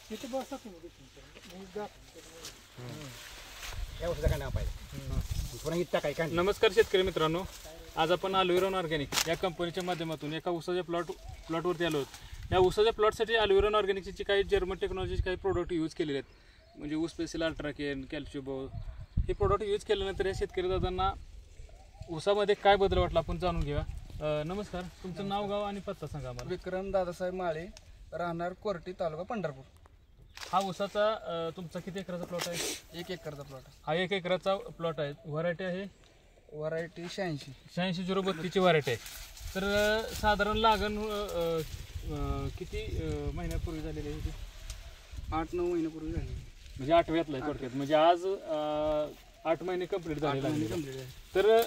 किती बसतात तुम्ही नमस्कार शेतकरी मित्रांनो, आज आपण अल्विरॉन ऑर्गॅनिक या कंपनीच्या माध्यमातून एका ऊसाच्या प्लॉटवरती आलो आहोत. या ऊसाच्या प्लॉटसाठी अल्विरॉन ऑर्गॅनिकची काही जर्मन टेक्नॉलॉजीचे काही प्रोडक्ट यूज केलेले आहेत. म्हणजे ऊस स्पेशल अल्ट्राकेन, कॅल्शियम हे प्रोडक्ट यूज केल्यानंतर या शेतकरी दादांना ऊसामध्ये काय बदल वाटला आपण जाणून घेऊया. नमस्कार, तुमचं नाव, गाव आणि पत्ता सांगा आम्हाला. विक्रम दादासाहेब माळे, राहणार कोर्टी, तालुका पंढरपूर. हा ऊसाचा तुमचा किती एकराचा प्लॉट आहे? 1 एकरचा प्लॉट. हा 1 एकराचा प्लॉट आहे. व्हरायटी आहे व्हरायटी 86-032 ची व्हरायटी आहे. तर साधारण लागण किती महिन्यापूर्वी झालेली आहे? 8-9 महिन्यापूर्वी झाली. म्हणजे 8व्यातला आहे थोडक्यात. म्हणजे आज 8 महिने कंप्लीट झालेले आहे. तर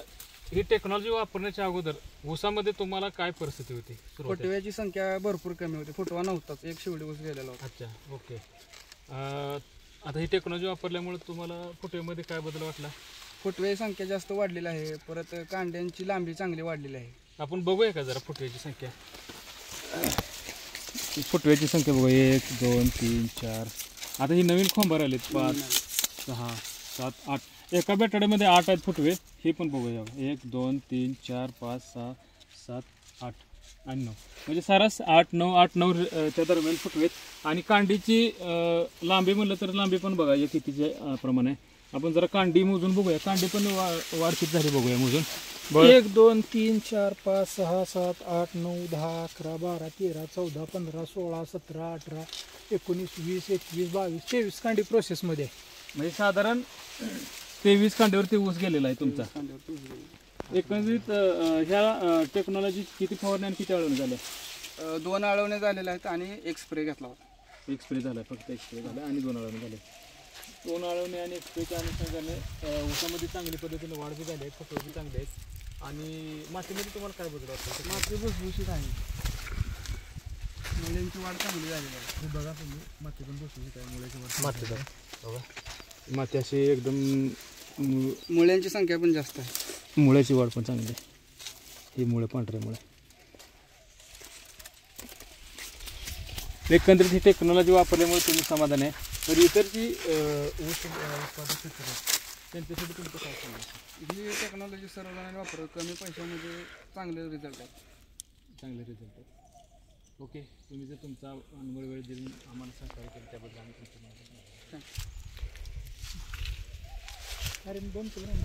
ही टेक्नॉलॉजी वापरण्याच्या अगोदर ऊसामध्ये तुम्हाला काय परिस्थिती होती? फुटव्याची संख्या भरपूर कमी होती. फुटवा नव्हताच, एक शेवटी ऊस गेलेला होता. अच्छा, ओके. आता ही टेक्नॉलॉजी वापरल्यामुळे तुम्हाला फुटव्यामध्ये काय बदल वाटला? फुटव्याची संख्या जास्त वाढलेली आहे. परत कांड्यांची लांबी चांगली वाढलेली आहे. आपण बघूया का जरा फुटव्याची संख्या? फुटव्याची संख्या बघूया, 1 2 3 4. आता ही नवीन खोंबार आलेत, 5 6 7 8. एका बॅटरीमध्ये 8 आहेत फुटवे. हे पण बघूया, 1 2 3 4 5 6 7 8 आणि 9. म्हणजे सरस 8-9 च्या दरम्यान फुटवेत. आणि कांडीची लांबी म्हणलं तर लांबी पण बघा या कितीच्या प्रमाणे आहे. आपण जरा कांडी मोजून बघूया. कांडी पण वाढ किती झाली बघूया मोजून. 1 2 3 4 5 6 7 8 9 10 11 12 13 14 15 16 17 18 19 20 21 22 23 कांडी प्रोसेसमध्ये. म्हणजे साधारण 23 कांड्यावरती ऊस गेलेला आहे तुमचा. एकंदरीत ह्या टेक्नॉलॉजी किती फवारणी आणि किती आळवणी झाल्या? 2 आळवणे झालेले आहेत आणि 1 स्प्रे घेतला होता. 1 स्प्रे झाला, फक्त 1 स्प्रे झाला आणि 2 आळवणी झाले. 2 आळवणी आणि 1 स्प्रेच्या अनुषंगाने ऊसामध्ये चांगली पद्धतीने वाढ बी झाली आहे, फुटवे बी चांगले आहेत. आणि मातीमध्ये तुम्हाला काय बदल वाटतं? माती भुसभुशीत आहे. मुळ्यांची वाढ चांगली झालेली आहे. हे बघा तुम्ही, माती पण भुसभुशीत आहे. मुळ्याची वाढ माती बघा, माती अशी एकदम, मुळ्यांची संख्या पण जास्त आहे. मुळ्याची वाढ पण चांगली आहे. ही मुळे, पांढरे मुळे. एकंदरीत ही टेक्नॉलॉजी वापरल्यामुळे तुम्ही समाधान आहे. तर इतर जी ऊस उत्पादक शेतकरी आहेत त्यांच्यासाठी तुमचं काय सांगायचं? ही टेक्नॉलॉजी सर्वजणांनी वापरत, कमी पैशामध्ये चांगले रिझल्ट आहेत. चांगले रिझल्ट आहेत. ओके, तुम्ही जर तुमचा अनुभव वेळ देऊन आम्हाला सहकार्य केलं त्याबद्दल आम्ही तुमचे अरे 2